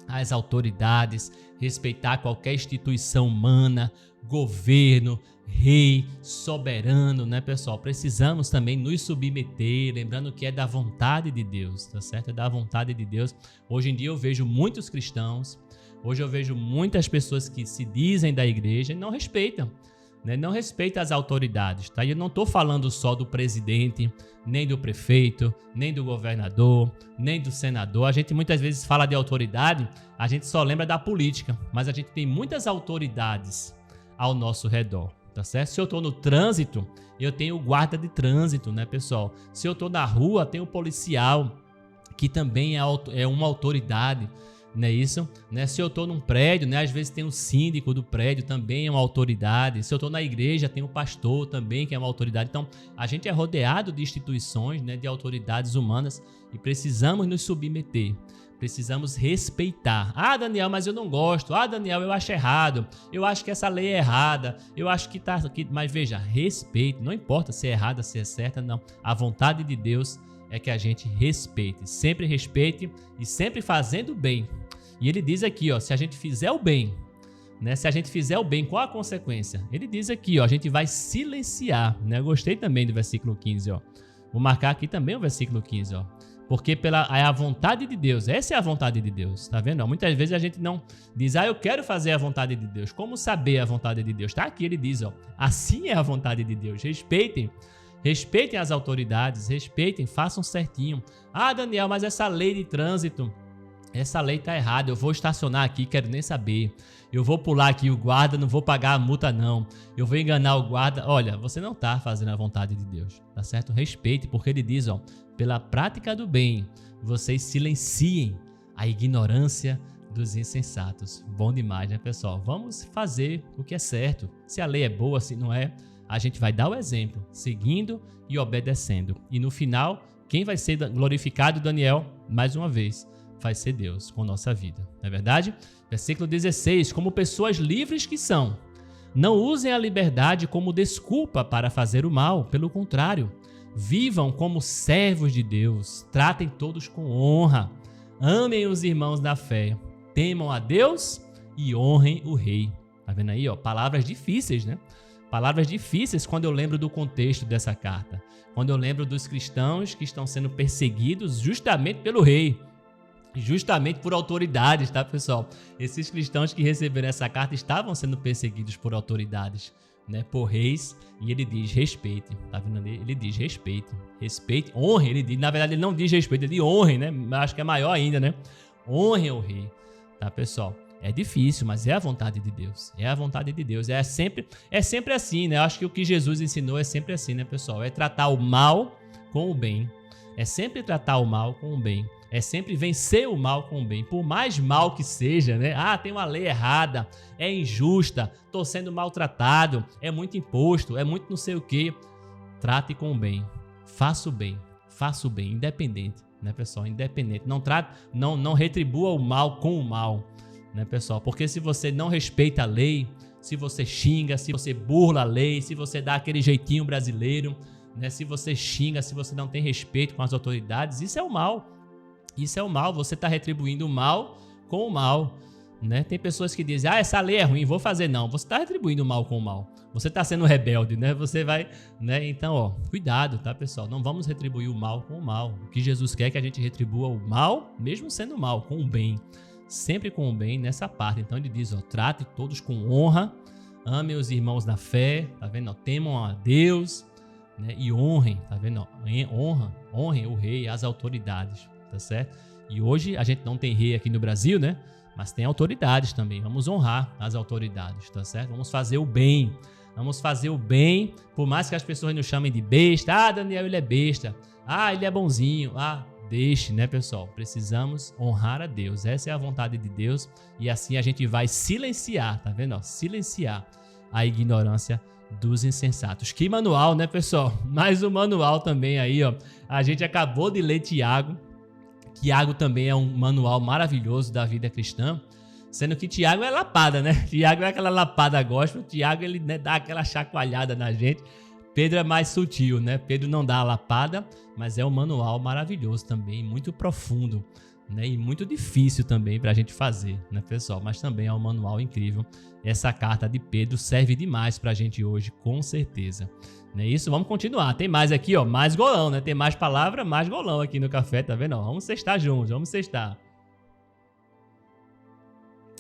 as autoridades, respeitar qualquer instituição humana, governo, rei, soberano, né, pessoal? Precisamos também nos submeter, lembrando que é da vontade de Deus, tá certo? É da vontade de Deus. Hoje em dia eu vejo muitos cristãos, hoje eu vejo muitas pessoas que se dizem da igreja e não respeitam, né? Não respeitam as autoridades, tá? E eu não estou falando só do presidente, nem do prefeito, nem do governador, nem do senador. A gente muitas vezes fala de autoridade, a gente só lembra da política, mas a gente tem muitas autoridades ao nosso redor, tá certo? Se eu tô no trânsito, eu tenho o guarda de trânsito, né, pessoal? Se eu tô na rua, tem o policial, que também é uma autoridade, não é isso? Né? Se eu tô num prédio, né, às vezes tem o síndico do prédio, também é uma autoridade. Se eu tô na igreja, tem o pastor também, que é uma autoridade. Então, a gente é rodeado de instituições, né, de autoridades humanas e precisamos nos submeter. Precisamos respeitar. Ah, Daniel, mas eu não gosto. Ah, Daniel, eu acho errado. Eu acho que essa lei é errada. Eu acho que tá aqui. Mas veja, respeite. Não importa se é errada, se é certa, não. A vontade de Deus é que a gente respeite. Sempre respeite e sempre fazendo bem. E ele diz aqui, ó, se a gente fizer o bem, né? Se a gente fizer o bem, qual a consequência? Ele diz aqui, ó, a gente vai silenciar, né? Eu gostei também do versículo 15, ó. Vou marcar aqui também o versículo 15, ó. Porque é a vontade de Deus, essa é a vontade de Deus, tá vendo? Muitas vezes a gente não diz, eu quero fazer a vontade de Deus. Como saber a vontade de Deus? Tá aqui, ele diz, ó, assim é a vontade de Deus. Respeitem as autoridades, respeitem, façam certinho. Ah, Daniel, mas essa lei de trânsito, essa lei tá errada, eu vou estacionar aqui, quero nem saber. Eu vou pular aqui o guarda, não vou pagar a multa não. Eu vou enganar o guarda. Olha, você não tá fazendo a vontade de Deus, tá certo? Respeite, porque ele diz, ó, pela prática do bem, vocês silenciem a ignorância dos insensatos. Bom demais, né, pessoal? Vamos fazer o que é certo. Se a lei é boa, se não é, a gente vai dar o exemplo, seguindo e obedecendo. E no final, quem vai ser glorificado, Daniel, mais uma vez, vai ser Deus com nossa vida. Não é verdade? Versículo 16. Como pessoas livres que são, não usem a liberdade como desculpa para fazer o mal. Pelo contrário, vivam como servos de Deus. Tratem todos com honra. Amem os irmãos da fé. Temam a Deus e honrem o rei. Tá vendo aí, ó? Palavras difíceis, né? Palavras difíceis quando eu lembro do contexto dessa carta. Quando eu lembro dos cristãos que estão sendo perseguidos justamente pelo rei. Justamente por autoridades, tá, pessoal? Esses cristãos que receberam essa carta estavam sendo perseguidos por autoridades, né? Por reis. E ele diz, respeite. Tá vendo ali? Ele diz, respeite. Respeite, honre. Ele diz, na verdade, ele não diz respeito, ele diz honre, né? Acho que é maior ainda, né? Honre o rei. Tá, pessoal? É difícil, mas é a vontade de Deus. É a vontade de Deus. É sempre assim, né? Eu acho que o que Jesus ensinou é sempre assim, né, pessoal? É tratar o mal com o bem. É sempre tratar o mal com o bem. É sempre vencer o mal com o bem. Por mais mal que seja, né? Ah, tem uma lei errada, é injusta, tô sendo maltratado, é muito imposto, é muito não sei o quê. Trate com o bem. Faça o bem. Faça o bem, independente, né, pessoal? Independente. Não retribua o mal com o mal, né, pessoal? Porque se você não respeita a lei, se você xinga, se você burla a lei, se você dá aquele jeitinho brasileiro, né? Se você xinga, se você não tem respeito com as autoridades, isso é o mal. Isso é o mal, você está retribuindo o mal com o mal, né? Tem pessoas que dizem, essa lei é ruim, vou fazer não. Você está retribuindo o mal com o mal. Você está sendo rebelde, né? Você vai, né? Então, ó, cuidado, tá, pessoal? Não vamos retribuir o mal com o mal. O que Jesus quer é que a gente retribua o mal, mesmo sendo mal, com o bem. Sempre com o bem nessa parte. Então ele diz, ó, trate todos com honra, amem os irmãos na fé, tá vendo? Ó, temam a Deus, né? E honrem, tá vendo? Ó, honrem o rei e as autoridades. Tá certo? E hoje a gente não tem rei aqui no Brasil, né? Mas tem autoridades também. Vamos honrar as autoridades, tá certo? Vamos fazer o bem. Vamos fazer o bem, por mais que as pessoas nos chamem de besta. Ah, Daniel, ele é besta. Ah, ele é bonzinho. Ah, deixe, né, pessoal? Precisamos honrar a Deus. Essa é a vontade de Deus. E assim a gente vai silenciar, tá vendo? Ó, silenciar a ignorância dos insensatos. Que manual, né, pessoal? Mais um manual também aí, ó. A gente acabou de ler Tiago. Tiago também é um manual maravilhoso da vida cristã, sendo que Tiago é lapada, né? Tiago é aquela lapada gospel, Tiago ele, né, dá aquela chacoalhada na gente. Pedro é mais sutil, né? Pedro não dá a lapada, mas é um manual maravilhoso também, muito profundo, né? E muito difícil também para a gente fazer, né, pessoal? Mas também é um manual incrível. Essa carta de Pedro serve demais para a gente hoje, com certeza. Não é isso? Vamos continuar. Tem mais aqui, ó, mais golão, né? Tem mais palavra, mais golão aqui no café, tá vendo? Ó, vamos sextar juntos, vamos sextar.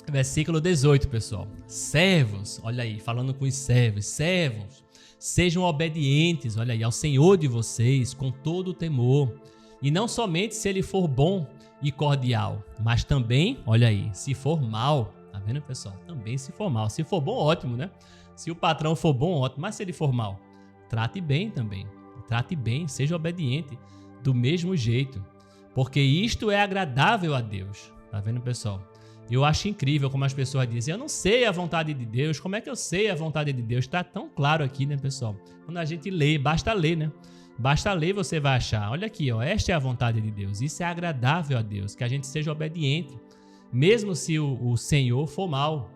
Versículo 18, pessoal. Servos, olha aí, falando com os servos. Servos, sejam obedientes, olha aí, ao Senhor de vocês, com todo o temor. E não somente se ele for bom e cordial, mas também, olha aí, se for mal. Tá vendo, pessoal? Também se for mal. Se for bom, ótimo, né? Se o patrão for bom, ótimo. Mas se ele for mal, trate bem também. Trate bem, seja obediente do mesmo jeito. Porque isto é agradável a Deus. Tá vendo, pessoal? Eu acho incrível como as pessoas dizem, eu não sei a vontade de Deus. Como é que eu sei a vontade de Deus? Tá tão claro aqui, né, pessoal? Quando a gente lê, basta ler, né? Basta ler, você vai achar. Olha aqui, ó, esta é a vontade de Deus. Isso é agradável a Deus, que a gente seja obediente. Mesmo se o Senhor for mal.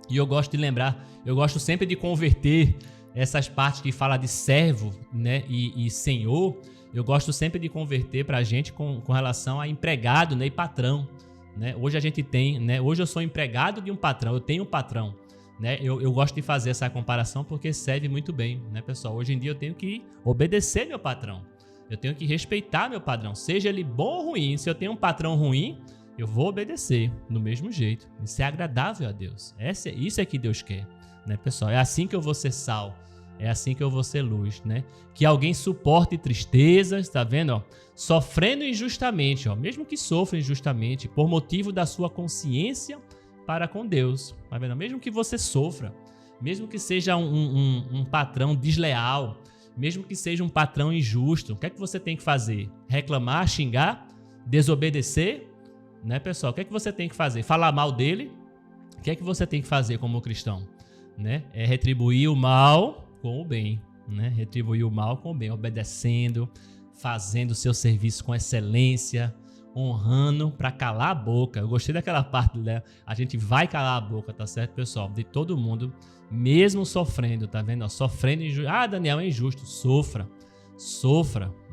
E eu gosto de lembrar, eu gosto sempre de converter essas partes que fala de servo, né, e Senhor. Eu gosto sempre de converter para a gente com relação a empregado, né, e patrão. Né? Hoje a gente tem, né, hoje eu sou empregado de um patrão, eu tenho um patrão. Né? Eu gosto de fazer essa comparação porque serve muito bem, né, pessoal? Hoje em dia eu tenho que obedecer meu patrão. Eu tenho que respeitar meu patrão, seja ele bom ou ruim. Se eu tenho um patrão ruim, eu vou obedecer do mesmo jeito. Isso é agradável a Deus. Isso é que Deus quer, né, pessoal? É assim que eu vou ser sal. É assim que eu vou ser luz, né? Que alguém suporte tristezas, tá vendo? Ó? Sofrendo injustamente, ó, mesmo que sofra injustamente, por motivo da sua consciência para com Deus, tá vendo? Mesmo que você sofra, mesmo que seja um patrão desleal, mesmo que seja um patrão injusto, o que é que você tem que fazer? Reclamar, xingar, desobedecer? né, pessoal? O que é que você tem que fazer? Falar mal dele? O que é que você tem que fazer como cristão? Né? É retribuir o mal com o bem, né? Retribuir o mal com o bem, obedecendo, fazendo o seu serviço com excelência, honrando para calar a boca. Eu gostei daquela parte, né? A gente vai calar a boca, tá certo, pessoal? De todo mundo, mesmo sofrendo, tá vendo? Sofrendo injusto. Ah, Daniel, é injusto. Sofra,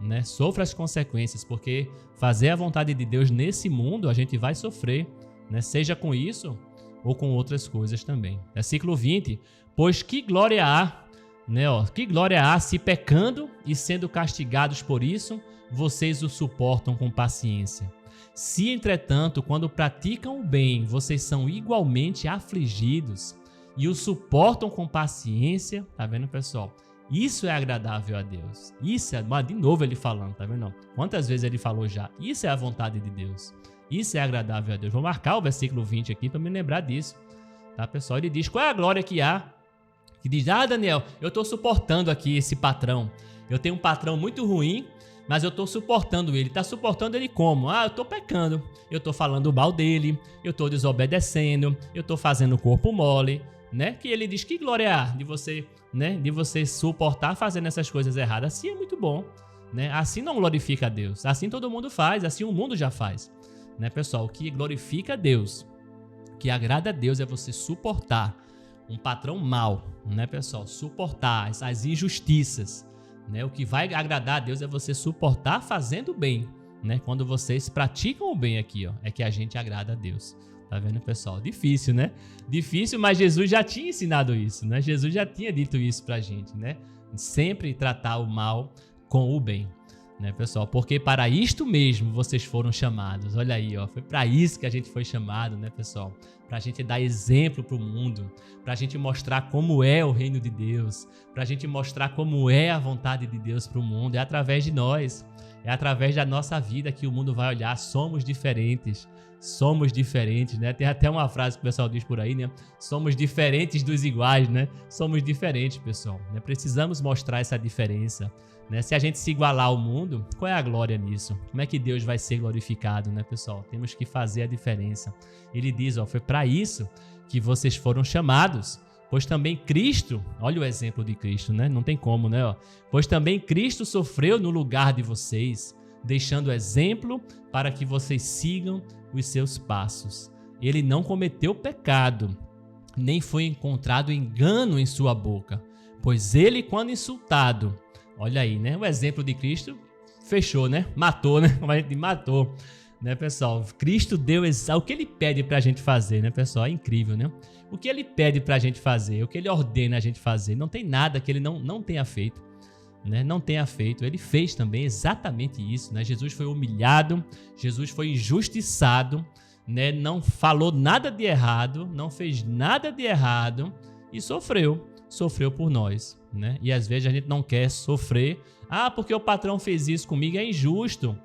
né? Sofra as consequências, porque fazer a vontade de Deus nesse mundo, a gente vai sofrer, né? Seja com isso ou com outras coisas também. Versículo 20. Pois que glória há, né? Que glória há se pecando e sendo castigados por isso, vocês o suportam com paciência. Se, entretanto, quando praticam o bem, vocês são igualmente afligidos e o suportam com paciência, tá vendo, pessoal? Isso é agradável a Deus. Isso é, de novo ele falando, tá vendo? Quantas vezes ele falou já? Isso é a vontade de Deus. Isso é agradável a Deus. Vou marcar o versículo 20 aqui para me lembrar disso. Tá, pessoal? Ele diz, qual é a glória que há? Que diz, Daniel, eu estou suportando aqui esse patrão. Eu tenho um patrão muito ruim, mas eu estou suportando ele. Está suportando ele como? Eu estou pecando. Eu estou falando mal dele. Eu estou desobedecendo. Eu estou fazendo o corpo mole. Né? Que ele diz, que glória há de você, né? De você suportar fazendo essas coisas erradas. Assim é muito bom. Né? Assim não glorifica a Deus. Assim todo mundo faz. Assim o mundo já faz. Né, pessoal? O que glorifica a Deus, o que agrada a Deus é você suportar um patrão mau, né, pessoal? Suportar as injustiças, né? O que vai agradar a Deus é você suportar fazendo o bem, né? Quando vocês praticam o bem aqui, é que a gente agrada a Deus. Tá vendo, pessoal? Difícil, né? Difícil, mas Jesus já tinha ensinado isso, né? Jesus já tinha dito isso pra gente, né? Sempre tratar o mal com o bem. Né, pessoal? Porque para isto mesmo vocês foram chamados. Olha aí, foi para isso que a gente foi chamado, né, pessoal? Para a gente dar exemplo para o mundo, para a gente mostrar como é o reino de Deus, para a gente mostrar como é a vontade de Deus para o mundo. É através de nós, é através da nossa vida que o mundo vai olhar. Somos diferentes, né? Tem até uma frase que o pessoal diz por aí, né? Somos diferentes dos iguais, né? Somos diferentes, pessoal, né? Precisamos mostrar essa diferença. Né? Se a gente se igualar ao mundo, qual é a glória nisso? Como é que Deus vai ser glorificado, né, pessoal? Temos que fazer a diferença. Ele diz, foi para isso que vocês foram chamados, pois também Cristo, olha o exemplo de Cristo, né? Não tem como, né? Pois também Cristo sofreu no lugar de vocês, deixando exemplo para que vocês sigam os seus passos. Ele não cometeu pecado, nem foi encontrado engano em sua boca, pois ele, quando insultado, olha aí, né? O exemplo de Cristo fechou, né? Matou, né? Como a gente matou, né, pessoal? Cristo deu o que ele pede pra gente fazer, né, pessoal? É incrível, né? O que ele pede pra gente fazer, o que ele ordena a gente fazer, não tem nada que ele não tenha feito, né? Não tenha feito. Ele fez também exatamente isso, né? Jesus foi humilhado, Jesus foi injustiçado, né? Não falou nada de errado, não fez nada de errado e sofreu por nós, né? E às vezes a gente não quer sofrer. Porque o patrão fez isso comigo, é injusto.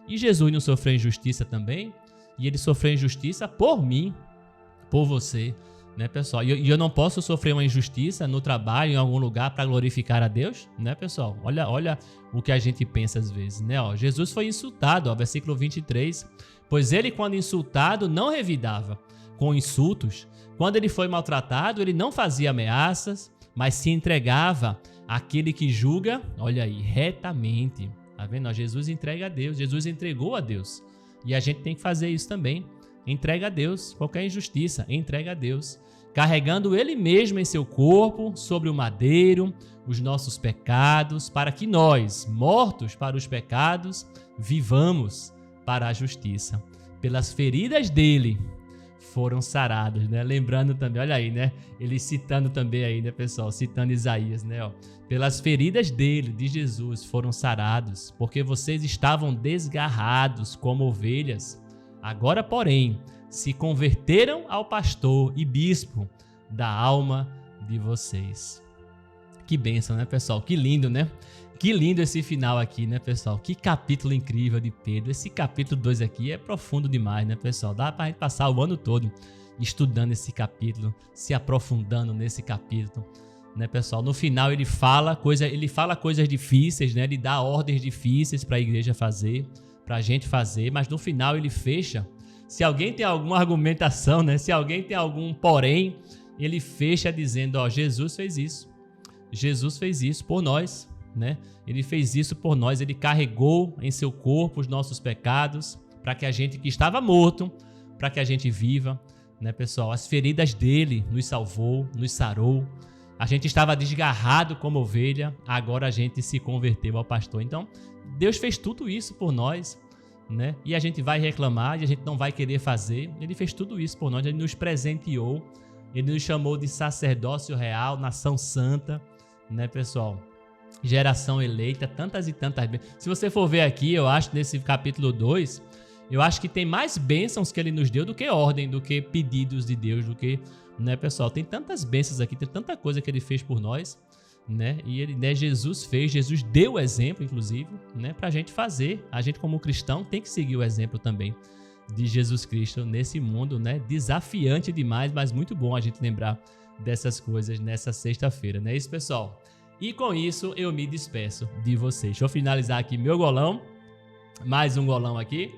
E Jesus não sofreu injustiça também? E ele sofreu injustiça por mim, por você, né, pessoal? E eu não posso sofrer uma injustiça no trabalho, em algum lugar, para glorificar a Deus, né, pessoal? Olha o que a gente pensa às vezes, né? Jesus foi insultado, versículo 23. Pois ele, quando insultado, não revidava com insultos. Quando ele foi maltratado, ele não fazia ameaças, mas se entregava àquele que julga, olha aí, retamente. Tá vendo? Jesus entrega a Deus, Jesus entregou a Deus. E a gente tem que fazer isso também. Entrega a Deus, qualquer injustiça, entrega a Deus. Carregando Ele mesmo em seu corpo, sobre o madeiro, os nossos pecados, para que nós, mortos para os pecados, vivamos para a justiça. Pelas feridas dele foram sarados, né? Lembrando também, olha aí, né? Ele citando também aí, né, pessoal? Citando Isaías, né? Pelas feridas dele, de Jesus, foram sarados, porque vocês estavam desgarrados como ovelhas. Agora, porém, se converteram ao pastor e bispo da alma de vocês. Que bênção, né, pessoal? Que lindo, né? Que lindo esse final aqui, né, pessoal? Que capítulo incrível de Pedro. Esse capítulo 2 aqui é profundo demais, né, pessoal? Dá pra gente passar o ano todo estudando esse capítulo, se aprofundando nesse capítulo, né, pessoal? No final ele fala coisas difíceis, né? Ele dá ordens difíceis para a igreja fazer, para a gente fazer, mas no final ele fecha Se alguém tem alguma argumentação, né? Se alguém tem algum porém, ele fecha dizendo, ó, Jesus fez isso. Jesus fez isso por nós, né? Ele fez isso por nós, ele carregou em seu corpo os nossos pecados, para que a gente que estava morto, para que a gente viva, né, pessoal? As feridas dele nos salvou, nos sarou. A gente estava desgarrado como ovelha, agora a gente se converteu ao pastor. Então, Deus fez tudo isso por nós, né? E a gente vai reclamar e a gente não vai querer fazer. Ele fez tudo isso por nós, ele nos presenteou, ele nos chamou de sacerdócio real, nação santa, né, pessoal? Geração eleita, tantas e tantas bênçãos. Se você for ver aqui, eu acho, nesse capítulo 2, eu acho que tem mais bênçãos que ele nos deu do que ordem, do que pedidos de Deus, do que, né, pessoal? Tem tantas bênçãos aqui, tem tanta coisa que ele fez por nós, né? E ele, né, Jesus fez, Jesus deu o exemplo, inclusive, né, pra gente fazer. A gente, como cristão, tem que seguir o exemplo também de Jesus Cristo nesse mundo, né? Desafiante demais, mas muito bom a gente lembrar dessas coisas nessa sexta-feira, não é isso, pessoal? E com isso eu me despeço de vocês. Deixa eu finalizar aqui meu golão. Mais um golão aqui.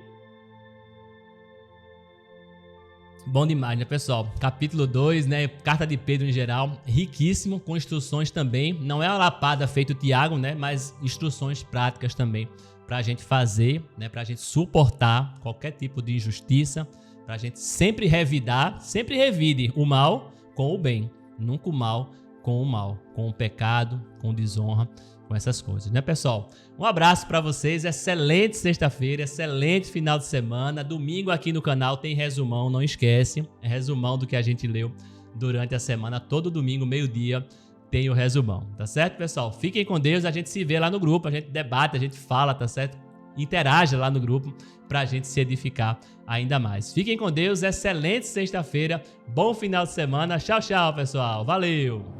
Bom demais, né, pessoal? Capítulo 2, né? Carta de Pedro em geral, riquíssimo, com instruções também. Não é uma lapada feito Tiago, né? Mas instruções práticas também pra gente fazer, né? Pra gente suportar qualquer tipo de injustiça, pra gente sempre revidar, sempre revide o mal com o bem, nunca o mal com o mal, com o pecado, com desonra, com essas coisas, né, pessoal? Um abraço para vocês, excelente sexta-feira, excelente final de semana. Domingo aqui no canal tem resumão, não esquece, é resumão do que a gente leu durante a semana. Todo domingo, meio-dia, tem o resumão, tá certo, pessoal? Fiquem com Deus, a gente se vê lá no grupo, a gente debate, a gente fala, tá certo? Interaja lá no grupo pra gente se edificar ainda mais. Fiquem com Deus, excelente sexta-feira, bom final de semana. Tchau, tchau, pessoal. Valeu!